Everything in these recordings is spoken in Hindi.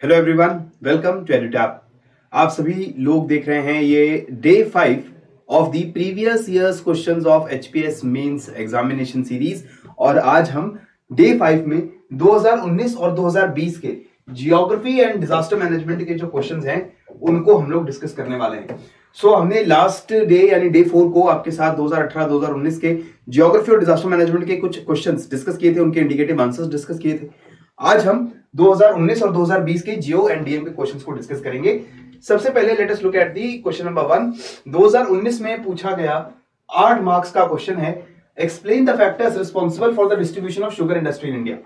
Hello everyone, welcome to Edutap. आप सभी लोग देख रहे हैं ये day 5 of the previous years questions of HPS mains examination series. और आज हम डे 5 में 2019 और 2020 के जियोग्राफी एंड डिजास्टर मैनेजमेंट के जो क्वेश्चंस हैं उनको हम लोग डिस्कस करने वाले हैं। हमने लास्ट डे यानी डे 4 को आपके साथ 2018-2019 के जियोग्राफी और डिजास्टर मैनेजमेंट के कुछ क्वेश्चंस डिस्कस किए थे, उनके इंडिकेटिव आंसर्स डिस्कस किए थे। आज हम 2019 और 2020 के जियो एंड डीएम के क्वेश्चंस को डिस्कस करेंगे। सबसे पहले let us look at the question number 1। 2019 में पूछा गया 8 मार्क्स का क्वेश्चन है, explain the factors responsible for the distribution of sugar industry in India.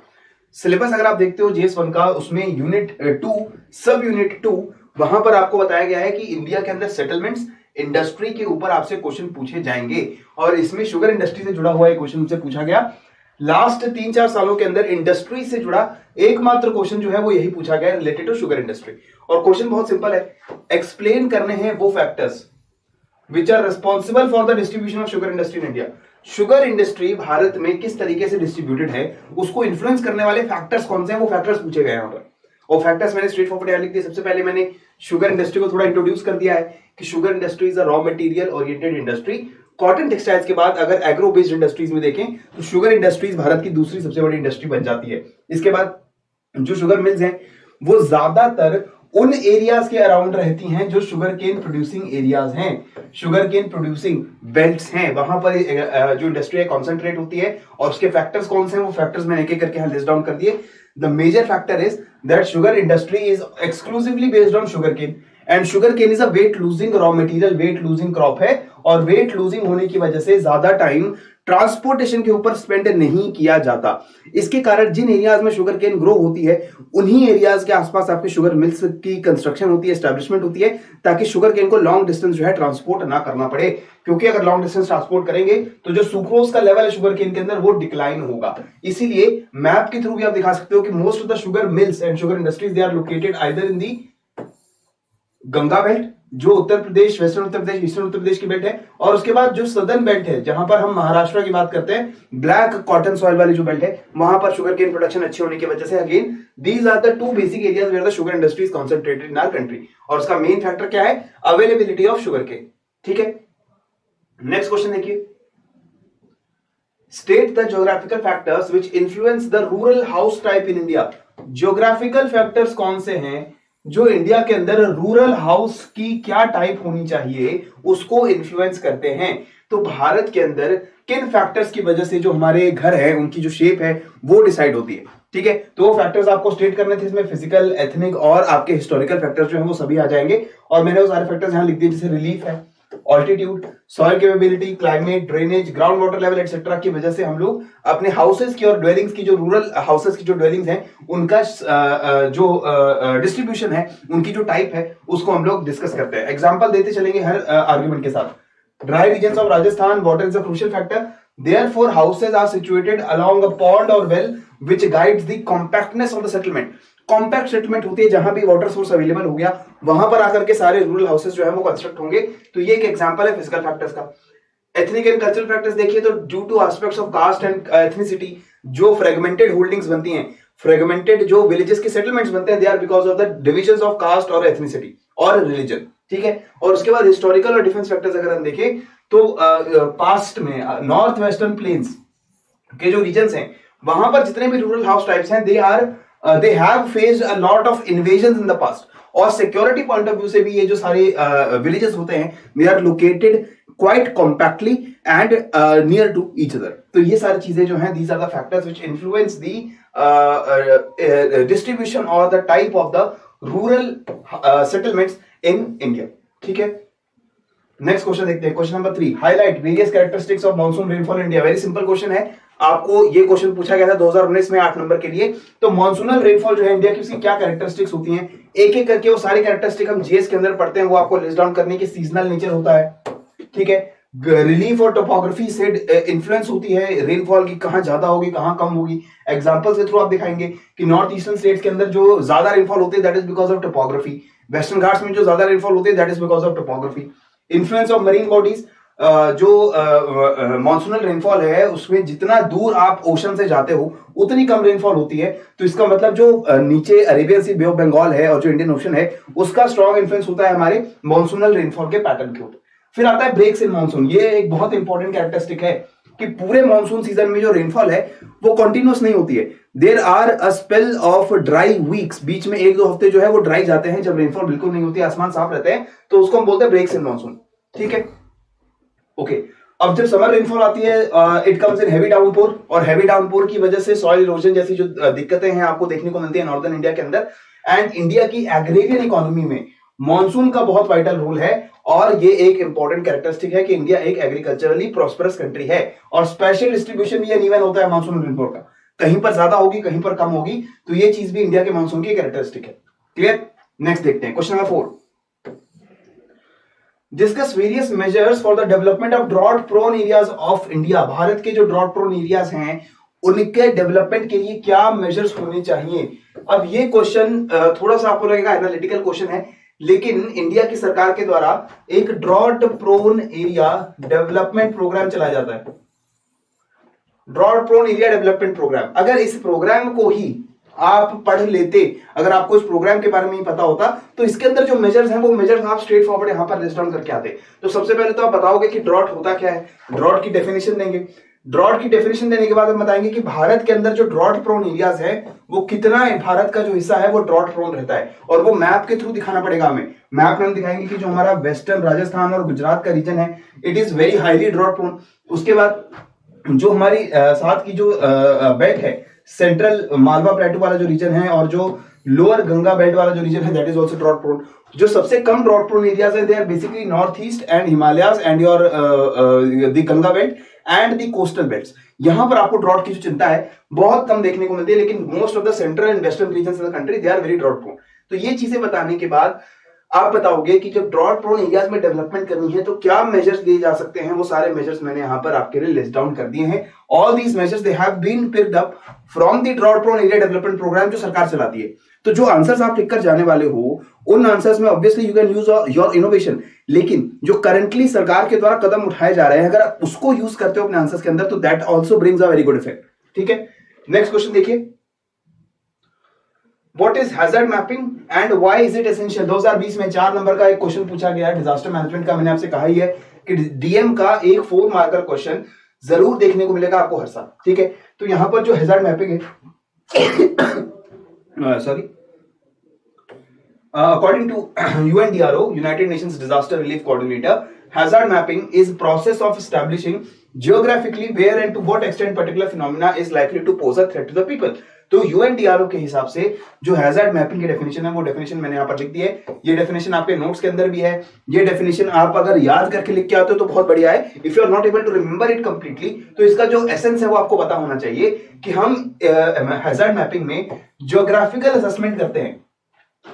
Syllabus अगर आप देखते हो जीएस 1 का, उसमें यूनिट 2 सब यूनिट 2 वहां पर आपको बताया गया है कि इंडिया के अंदर सेटलमेंट्स इंडस्ट्री के ऊपर आपसे क्वेश्चन पूछे जाएंगे और इसमें शुगर इंडस्ट्री से जुड़ा हुआ एक क्वेश्चन से पूछा गया। लास्ट 3-4 सालों के अंदर इंडस्ट्री से जुड़ा एकमात्र क्वेश्चन जो है वो यही पूछा गया रिलेटेड टू शुगर इंडस्ट्री। और क्वेश्चन बहुत सिंपल है, एक्सप्लेन करने हैं वो factors which are responsible for the distribution of sugar industry in India. Sugar industry Bharat में किस तरीके से डिस्ट्रीब्यूटेड है, उसको इन्फ्लुएंस करने वाले फैक्टर्स कौन से हैं, वो फैक्टर्स पूछे गए यहाँ पर। और फैक्टर्स मैंने स्ट्रेट फॉरवर्ड लिख दिए। सबसे पहले मैंने शुगर इंडस्ट्री को थोड़ा इंट्रोड्यूस कर दिया है कि sugar industry is a raw material oriented industry. Cotton textiles के बाद अगर एग्रो बेस्ड इंडस्ट्रीज में देखें तो शुगर इंडस्ट्रीज भारत की दूसरी सबसे बड़ी इंडस्ट्री बन जाती है। इसके बाद जो शुगर मिल्स हैं वो ज्यादातर उन एरियाज के अराउंड रहती हैं जो शुगर केन प्रोड्यूसिंग एरियाज हैं, शुगर केन प्रोड्यूसिंग बेल्ट्स हैं, वहां पर जो इंडस्ट्री है कॉन्सेंट्रेट होती है। और उसके फैक्टर्स कौन से हैं, वो फैक्टर्स मैंने एक एक करके यहां लिस्ट डाउन कर दिए। The major factor is that sugar industry is exclusively based on sugar cane and sugar cane is a weight losing raw material, weight losing crop है। और वेट लूजिंग होने की वजह से ज्यादा टाइम ट्रांसपोर्टेशन के ऊपर स्पेंड नहीं किया जाता। इसके कारण जिन एरियाज में शुगर केन ग्रो होती है उन्हीं एरियाज के आसपास आपके शुगर मिल्स की कंस्ट्रक्शन होती है, एस्टैब्लिशमेंट होती है, ताकि शुगर केन को लॉन्ग डिस्टेंस जो है ट्रांसपोर्ट ना करना पड़े। क्योंकि अगर लॉन्ग डिस्टेंस ट्रांसपोर्ट करेंगे तो जो सुक्रोज का लेवल है शुगर केन के अंदर वो डिक्लाइन होगा। इसीलिए मैप के थ्रू भी आप दिखा सकते हो कि most of the sugar mills and sugar industries they are located either in the Ganga belt, जो उत्तर प्रदेश, वेस्टर्न उत्तर प्रदेश, ईस्टर्न उत्तर प्रदेश की बेल्ट है, और उसके बाद जो सदर्न बेल्ट है जहां पर हम महाराष्ट्र की बात करते हैं, ब्लैक कॉटन सॉइल वाली जो बेल्ट है, वहां पर शुगर केन प्रोडक्शन अच्छी होने की वजह से again these are the two basic areas where the sugar industry is concentrated in our country. और उसका मेन फैक्टर क्या है, अवेलेबिलिटी ऑफ शुगर केन। ठीक है, नेक्स्ट क्वेश्चन देखिए, state the geographical factors which influence the rural house type in India. Geographical factors कौन से हैं जो इंडिया के अंदर रूरल हाउस की क्या टाइप होनी चाहिए उसको इन्फ्लुएंस करते हैं। तो भारत के अंदर किन फैक्टर्स की वजह से जो हमारे घर है उनकी जो शेप है वो डिसाइड होती है। ठीक है, तो वो फैक्टर्स आपको स्टेट करने थे, इसमें फिजिकल, एथनिक और आपके हिस्टोरिकल फैक्टर्स जो है वो सभी आ जाएंगे। और मैंने वो सारे फैक्टर्स यहां लिख दिए, जैसे रिलीफ है, altitude, soil capability, climate, drainage, ground water level etcetera की वजह से हम लोग अपने हाउसेस की और ड्वेलिंग्स की, जो रूरल हाउसेस की जो ड्वेलिंग्स हैं उनका जो डिस्ट्रीब्यूशन है, उनकी जो टाइप है उसको हम लोग डिस्कस करते हैं। एग्जांपल देते चलेंगे हर आर्गुमेंट के साथ। Dry regions of Rajasthan, water is a crucial factor, therefore houses are situated along a pond or well which guides the compactness of the settlement। Compact settlement होती है, जहां भी वाटर सोर्स अवेलेबल हो गया वहां पर आकर के सारे रूरल हाउसेस जो है वो कंस्ट्रक्ट होंगे। तो ये एक एग्जांपल है फिजिकल फैक्टर्स का। एथनिक एंड कल्चरल फैक्टर्स देखिए तो due to aspects of caste and ethnicity जो फ्रेगमेंटेड होल्डिंग्स बनती हैं, फ्रेगमेंटेड जो विलेजेस के सेटलमेंट्स बनते हैं, they are because of the divisions of caste और एथनिसिटी और रिलीजन। ठीक है, और उसके बाद हिस्टोरिकल और डिफेंस फैक्टर्स अगर हम देखें तो पास्ट में नॉर्थ वेस्टर्न प्लेन्स के जो रीजन्स हैं वहां पर जितने भी रूरल हाउस टाइप्स हैं they have faced a lot of invasions in the past। और सिक्योरिटी पॉइंट ऑफ व्यू से भी ये जो सारे विलेजेस होते हैं they are located quite compactly and near to each other। तो ये सारी चीजें जो हैं these are the factors which influence the distribution or the type of the rural settlements in India। ठीक है, नेक्स्ट क्वेश्चन देखते हैं। Question number 3, highlight various characteristics of monsoon rainfall India. Very simple question है, आपको ये क्वेश्चन पूछा गया था 2019 में 8 नंबर के लिए। तो मॉनसूनल रेनफॉल जो है इंडिया की, उसकी क्या कैरेक्टरिस्टिक्स होती हैं, एक एक करके वो सारी कैरेक्टरिस्टिक हम जीएस के अंदर पढ़ते हैं, वो आपको लिस्ट डाउन करने की सीजनल नेचर होता है। ठीक है, रिलीफ और टोपोग्राफी से इन्फ्लुएंस होती है रेनफॉल की, कहां ज्यादा होगी कहां कम होगी। एग्जांपल्स के थ्रू आप दिखाएंगे कि नॉर्थ ईस्टर्न स्टेट्स के अंदर जो ज्यादा रेनफॉल होती है that is because of topography, western Ghats में जो ज्यादा रेनफॉल होती है that is because of topography. Influence of marine bodies, जो मॉनसूनल रेनफॉल है उसमें जितना दूर आप ओशन से जाते हो उतनी कम रेनफॉल होती है। तो इसका मतलब जो नीचे Arabian Sea, Bay of Bengal है और जो इंडियन ओशन है उसका स्ट्रॉन्ग इन्फ्लुएंस होता है हमारे मॉनसूनल रेनफॉल के पैटर्न के ऊपर। फिर आता है ब्रेक्स इन मानसून। ये एक बहुत इंपॉर्टेंट कैरेक्टरिस्टिक है कि पूरे मानसून सीजन में जो रेनफॉल है वो कंटिन्यूअस नहीं होती है। There are a spell of dry weeks, बीच में 1-2 हफ्ते जो है वो ड्राई जाते हैं जब रेनफॉल बिल्कुल नहीं होती, आसमान साफ रहते हैं, तो उसको हम बोलते हैं ब्रेक्स इन मानसून। ठीक है, ओके। अब जब समर रेनफॉल आती है it comes in heavy downpour, और हैवी डाउनपोर की वजह से सॉइल इरोजन जैसी जो दिक्कतें हैं आपको देखने को मिलती है नॉर्दर्न इंडिया के अंदर। एंड इंडिया की एग्रेरियन इकोनॉमी में मॉनसून का बहुत वाइटल रोल है, और ये एक इंपॉर्टेंट कैरेक्टरिस्टिक है कि इंडिया एक एग्रीकल्चरली प्रॉस्परस कंट्री है, और स्पेशल डिस्ट्रीब्यूशन भी अनइवन होता है मानसून रेनफॉल का, कहीं पर ज्यादा होगी कहीं पर कम होगी। तो ये चीज भी इंडिया के मानसून की कैरेक्टरिस्टिक है। क्लियर? नेक्स्ट देखते हैं question number 4। Discuss various measures for the development of drought prone areas of India. Bharat के जो ड्रॉट प्रोन एरियाज हैं उनके डेवलपमेंट के लिए क्या मेजर्स होने चाहिए। अब ये क्वेश्चन थोड़ा सा आपको लगेगा एनालिटिकल क्वेश्चन है, लेकिन इंडिया की सरकार के द्वारा एक drought prone area development programme चलाया जाता है, drought prone area development programme. अगर इस प्रोग्राम को ही आप पढ़ लेते, अगर आपको इस प्रोग्राम के बारे में ही पता होता, तो इसके अंदर जो मेजर्स हैं वो मेजर्स आप स्ट्रेट फॉरवर्ड यहां पर लिस्ट डाउन करके आते। तो सबसे पहले तो आप बताओगे कि ड्रॉट होता क्या है, ड्रॉट की डेफिनेशन देंगे। ड्रॉट की डेफिनेशन देने के बाद हम बताएंगे कि भारत के अंदर जो ड्रॉट प्रोन एरियाज है वो कितना है, भारत का जो हिस्सा है वो ड्रॉट प्रोन रहता है, और वो मैप के थ्रू दिखाना पड़ेगा हमें। मैप में हम दिखाएंगे कि जो हमारा वेस्टर्न राजस्थान और गुजरात का रीजन है it is very highly drought prone. उसके बाद जो हमारी साथ की जो बेल्ट है, सेंट्रल मालवा प्लेटू वाला जो रीजन है, और जो लोअर गंगा बेल्ट वाला जो रीजन है that is also drought prone. जो सबसे कम ड्रॉट प्रोन एरियाज है they are basically north east and Himalayas and your the Ganga belt and the coastal belts. यहां पर आपको ड्रॉट की जो चिंता है बहुत कम देखने को मिलती है, लेकिन most of the central and western regions in the country they are very drought prone. तो ये चीजें बताने के बाद आप बताओगे कि जब ड्रॉट प्रोन एरियाज में डेवलपमेंट करनी है तो क्या मेजर्स लिए जा सकते हैं। वो सारे मेजर्स मैंने यहां पर आपके लिए लिस्ट डाउन कर दिए हैं। All these measures they have been picked up from the drought prone area development programme जो सरकार चलाती है। तो जो आंसर्स आप लिख कर जाने वाले हो उन आंसर्स में obviously you can use your innovation, लेकिन जो करंटली सरकार के द्वारा कदम उठाए जा रहे हैं अगर आप उसको यूज करते हो अपने आंसर्स के अंदर तो that also brings a very good effect. ठीक है, नेक्स्ट क्वेश्चन देखिए। What is hazard mapping and why is it essential? 2020 में 4 नंबर का एक क्वेश्चन पूछा गया है डिजास्टर मैनेजमेंट का। मैंने आपसे कहा ही है कि डीएम का एक 4 मार्कर क्वेश्चन जरूर देखने को मिलेगा आपको हर साल। ठीक है, तो यहां पर जो हैजार्ड मैपिंग है sorry according to UNDRO, United Nations Disaster Relief Coordinator, hazard mapping is process of establishing geographically where and to what extent particular phenomena is likely to pose a threat to the people. तो UNDRO के हिसाब से जो हैजार्ड मैपिंग की डेफिनेशन है वो डेफिनेशन मैंने यहाँ पर लिख दी है। ये डेफिनेशन आपके नोट्स के अंदर भी है। ये डेफिनेशन आप अगर याद करके लिख के आते हो तो बहुत बढ़िया है। If you are not able to remember it completely तो इसका जो एसेंस है वो आपको पता होना चाहिए कि हम हैजार्ड मैपिंग में ज्योग्राफिकल असेसमेंट करते हैं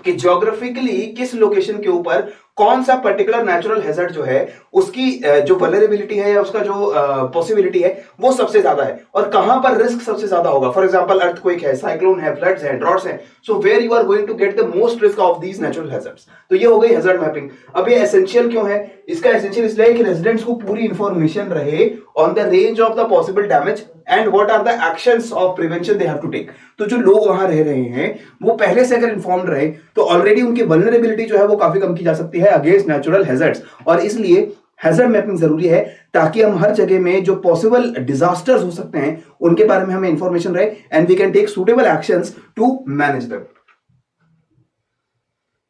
कि ज्योग्राफिकली किस लोकेशन के ऊपर कौन सा पर्टिकुलर नेचुरल हैजर्ड जो है उसकी जो वल्नरेबिलिटी है या उसका जो पॉसिबिलिटी है वो सबसे ज्यादा है, और कहां पर रिस्क सबसे ज्यादा होगा। फॉर एग्जांपल अर्थक्वेक है, साइक्लोन है, फ्लड्स है, ड्रॉट्स है, so where you are going to get the most risk of these natural hazards. तो ये हो गई हैजर्ड मैपिंग। अब ये एसेंशियल क्यों है? इसका एसेंशियल इसलिए है कि रेजिडेंट्स को पूरी इंफॉर्मेशन रहे on the range of the possible damage and what are the actions of prevention they have to take. तो जो लोग वहां रह रहे हैं वो पहले से अगर इन्फॉर्म्ड रहे तो ऑलरेडी उनकी वल्नरेबिलिटी जो है वो काफी कम की जा सकती है अगेंस्ट नेचुरल हैजर्ड्स, और इसलिए हैजर्ड मैपिंग जरूरी है ताकि हम हर जगह में जो पॉसिबल डिजास्टर्स हो सकते हैं उनके बारे में हमें इंफॉर्मेशन रहे and we can take suitable actions to manage them.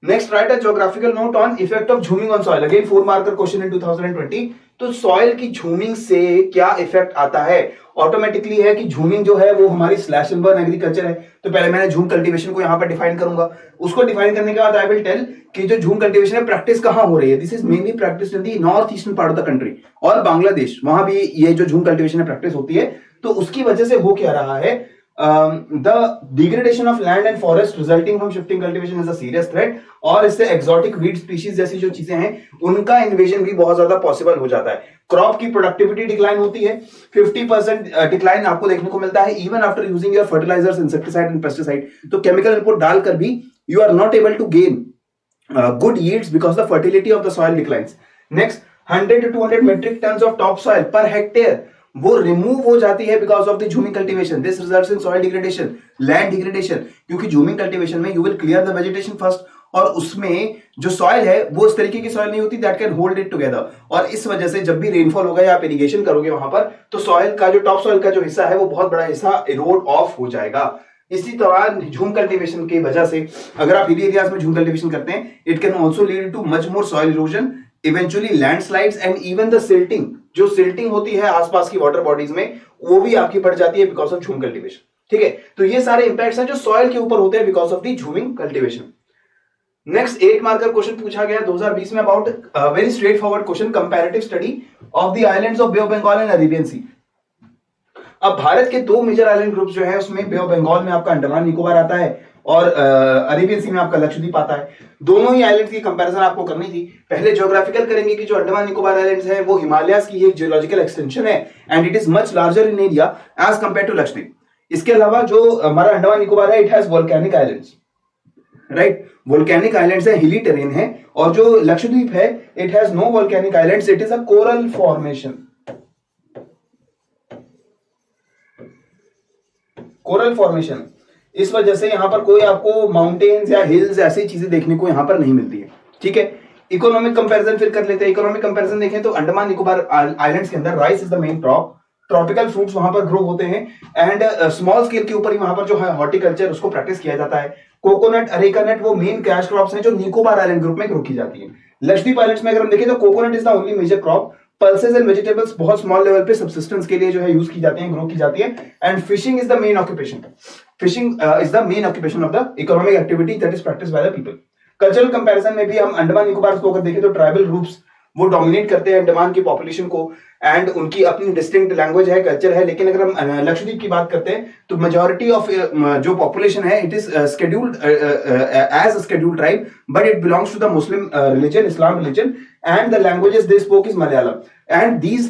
Next, write a geographical note on effect of jhuming on soil. Again 4 marker question in 2020. तो सॉइल की झूमिंग से क्या इफेक्ट आता है? ऑटोमेटिकली है कि झूमिंग जो है वो हमारी स्लैश एंड बर्न एग्रीकल्चर है। तो पहले मैंने झूम कल्टीवेशन को यहां पर डिफाइन करूंगा। उसको डिफाइन करने के बाद आई विल टेल कि जो झूम कल्टीवेशन है प्रैक्टिस कहां हो रही है। This is mainly practice in the north eastern part of the country और बांग्लादेश, वहां भी ये जो झूम कल्टीवेशन है प्रैक्टिस होती है। तो उसकी वजह से हो क्या रहा है, the degradation of land and forest resulting from shifting cultivation is a serious threat, और इससे exotic weed species जैसी जो चीजें हैं उनका इन्वेजन भी बहुत ज्यादा पॉसिबल हो जाता है। क्रॉप की प्रोडक्टिविटी डिक्लाइन होती है, 50% डिक्लाइन आपको देखने को मिलता है even after using your fertilisers, insecticide and pesticide. तो केमिकल इनपुट डालकर भी you are not able to gain good yields because the fertility of the soil declines. Next, 100 to 200 metric tons of topsoil per hectare वो रिमूव हो जाती है because of the jhuming cultivation. This results in soil degradation, land degradation. क्योंकि झूमिंग कल्टीवेशन में you will clear the vegetation first, और उसमें जो सॉइल है वो इस तरीके की सॉइल नहीं होती that can hold it together. और इस वजह से जब भी रेनफॉल होगा या आप इरिगेशन करोगे वहां पर, तो सॉइल का जो टॉप सॉइल का जो हिस्सा है वो बहुत बड़ा हिस्सा इरोड ऑफ हो जाएगा. इसी दौरान झूम कल्टीवेशन की वजह से अगर आप हिली एरियाज में झूम कल्टीवेशन करते हैं, it can also lead too much more soil erosion, eventually landslides and even the silting. जो सिल्टिंग होती है आसपास की वाटर बॉडीज में, वो भी आपकी बढ़ जाती है बिकॉज ऑफ झूम कल्टीवेशन. ठीक है, तो ये सारे इंपैक्ट्स हैं जो सॉइल के ऊपर होते हैं because of the jhuming cultivation. Next 8 marker question पूछा गया 2020 में about very straight forward question, comparative study of the islands of Bay of Bengal and Arabian Sea. अब भारत के दो मेजर आइलैंड ग्रुप्स जो है उसमें बे ऑफ बंगाल में आपका अंडमान निकोबार आता है और अरेबियन सी में आपका लक्षद्वीप आता है. दोनों ही आइलैंड्स की कंपैरिजन आपको करनी थी. पहले ज्योग्राफिकल करेंगे कि जो अंडमान निकोबार आइलैंड्स है वो हिमालयस की एक जियोलॉजिकल एक्सटेंशन है and it is much larger in area as compare to Lakshadweep. इसके अलावा जो हमारा अंडमान निकोबार है, it has volcanic islands, right. Volcanic islands है, हिली टेरेन है. और जो लक्षद्वीप है, it has no volcanic islands, it is a coral formation. Coral formation. इस वजह से यहां पर कोई आपको माउंटेन्स या हिल्स ऐसी चीजें देखने को यहां पर नहीं मिलती है. ठीक है, इकोनॉमिक कंपैरिजन फिर कर लेते हैं. इकोनॉमिक कंपैरिजन देखें तो अंडमान निकोबार आइलैंड्स के अंदर rice is the main crop. Tropical fruits वहां पर ग्रो होते हैं एंड स्मॉल स्केल के ऊपर ही वहां पर जो है हॉर्टिकल्चर उसको प्रैक्टिस किया जाता है. कोकोनट, अरेका नट वो मेन कैश क्रॉप्स हैं जो निकोबार आइलैंड ग्रुप में ग्रो की जाती है. लक्षद्वीप आइलैंड्स में अगर हम देखें तो coconut is the only major crop. Pulses and vegetables बहुत स्मॉल लेवल पे सब्सिस्टेंस के लिए जो है यूज की जाती हैं, ग्रो की जाती है. And fishing is the main occupation. Fishing is the main occupation of the economic activity that is practised by the people. Cultural comparison में भी हम अंडमान निकोबार को अगर देखें तो ट्राइबल ग्रुप्स वो डोमिनेट करते हैं अंडमान की पॉपुलेशन को एंड उनकी अपनी डिस्टिंक्ट लैंग्वेज है, कल्चर है. लेकिन अगर हम लक्षद्वीप की बात करते हैं तो मेजॉरिटी ऑफ जो पॉपुलेशन है it is scheduled as scheduled tribe, but it belongs to the Muslim religion, Islam religion, and the languages they spoke is Malayalam. And these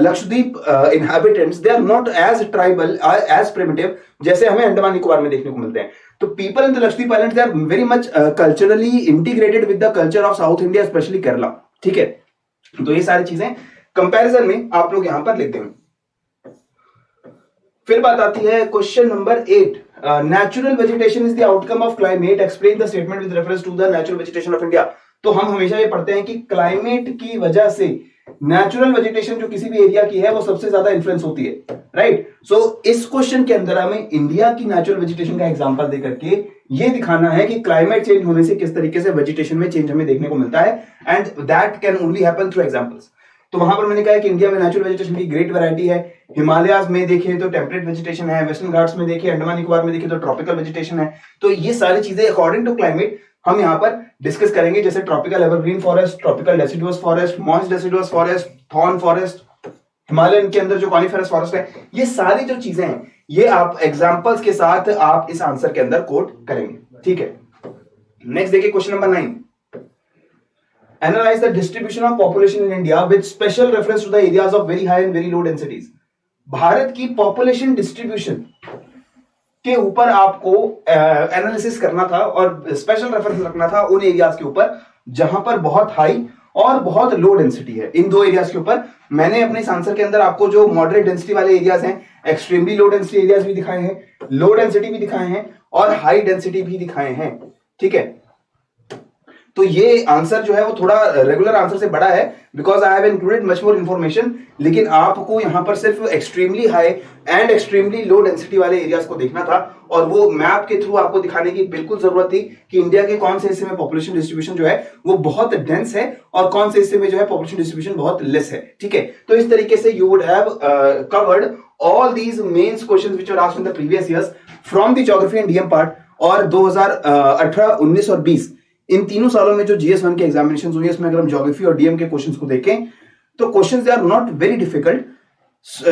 Lakshadweep inhabitants, they are not as tribal, as primitive जैसे हमें अंडमान निकोबार में देखने को मिलते हैं. तो people in the Lakshadweep Islands, they are very much culturally integrated with the culture of South India, especially Kerala. ठीक है, तो ये सारी चीजें कंपैरिजन में आप लोग यहां पर लिख देंगे. फिर बात आती है question number 8. Natural vegetation is the outcome of climate, explain the statement with reference to the natural vegetation of India. तो हम हमेशा ये पढ़ते हैं कि क्लाइमेट की वजह से नेचुरल वेजिटेशन जो किसी भी एरिया की है वो सबसे ज्यादा इन्फ्लुएंस होती है, राइट. सो इस क्वेश्चन के अंदर हमें इंडिया की नेचुरल वेजिटेशन का एग्जांपल देकर के ये दिखाना है कि क्लाइमेट चेंज होने से किस तरीके से वेजिटेशन में चेंज हमें देखने को मिलता है and that can only happen through examples. तो वहां पर मैंने कहा कि इंडिया में नेचुरल वेजिटेशन की ग्रेट वैरायटी है. हिमालयाज में देखें तो टेम्परेट वेजिटेशन है, वेस्टर्न घाट्स में देखें, अंडमान निकोबार में देखें तो ट्रॉपिकल वेजिटेशन है. तो ये सारी चीजें अकॉर्डिंग टू क्लाइमेट हम यहाँ पर डिस्कस करेंगे, जैसे tropical evergreen forest, tropical deciduous forest, moist deciduous forest, thorn forest, Himalayan के अंदर जो कॉनिफेरस फॉरेस्ट है. ये सारी जो चीजें हैं ये आप एग्जांपल्स के साथ आप इस आंसर के अंदर कोट करेंगे. ठीक है, नेक्स्ट देखिए question number 9. Analyse the distribution of population in India with special reference to the areas of very high and very low densities. Bharat की पॉपुलेशन डिस्ट्रीब्यूशन के ऊपर आपको एनालिसिस करना था और स्पेशल रेफरेंस रखना था उन एरियाज के ऊपर जहां पर बहुत हाई और बहुत लो डेंसिटी है. इन दो एरियाज के ऊपर मैंने अपने इस आंसर के अंदर आपको जो मॉडरेट डेंसिटी वाले एरियाज हैं, एक्सट्रीमली लो डेंसिटी एरियाज भी दिखाए हैं, लो डेंसिटी भी दिखाए हैं और हाई डेंसिटी भी दिखाए हैं. ठीक है, तो ये आंसर जो है वो थोड़ा रेगुलर आंसर से बड़ा है because I have included much more information. लेकिन आपको यहां पर सिर्फ extremely high and extremely low density वाले एरियाज को देखना था और वो मैप के थ्रू आपको दिखाने की बिल्कुल जरूरत थी कि इंडिया के कौन से हिस्से में पॉपुलेशन डिस्ट्रीब्यूशन जो है वो बहुत डेंस है और कौन से हिस्से में जो है पॉपुलेशन डिस्ट्रीब्यूशन बहुत लेस है. ठीक है, तो इस तरीके से you would have covered all these mains questions which were asked in the previous years from the geography and DM part. और 2018, 19 और 20 इन तीनों सालों में जो GS1 के एग्जामिनेशन हुए इसमें अगर हम ज्योग्राफी और डीएम के क्वेश्चंस को देखें तो questions they are not very difficult.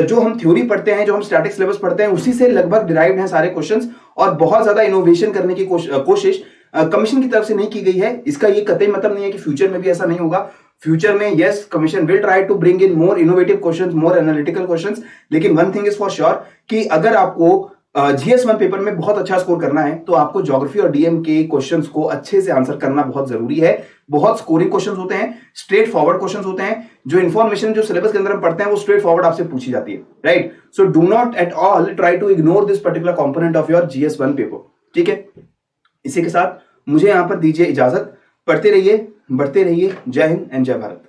जो हम थ्योरी पढ़ते हैं, जो हम स्टैटिक सिलेबस पढ़ते हैं, उसी से लगभग डिराइव्ड हैं सारे क्वेश्चंस. और बहुत ज्यादा इनोवेशन करने की कोशिश कमीशन की तरफ से नहीं की गई है. इसका ये कतई मतलब नहीं है कि फ्यूचर में भी ऐसा नहीं होगा. फ्यूचर में yes, commission will try to bring in more innovative questions, more analytical questions. लेकिन one thing is for sure कि अगर आपको GS1 पेपर में बहुत अच्छा स्कोर करना है तो आपको ज्योग्राफी और डीएम के क्वेश्चंस को अच्छे से आंसर करना बहुत जरूरी है। बहुत स्कोरिंग क्वेश्चंस होते हैं, स्ट्रेट फॉरवर्ड क्वेश्चंस होते हैं, जो इन्फॉर्मेशन जो सिलेबस के अंदर हम पढ़ते हैं वो स्ट्रेट फॉरवर्ड आपसे पूछी जाती है, right. So do not at all try to ignore this particular component of your GS1 paper, ठीक है। इसी के साथ मुझे यहां पर दीजिए इजाजत, पढ़ते रहिए, बढ़ते रहिए। जय हिंद एंड जय भारत।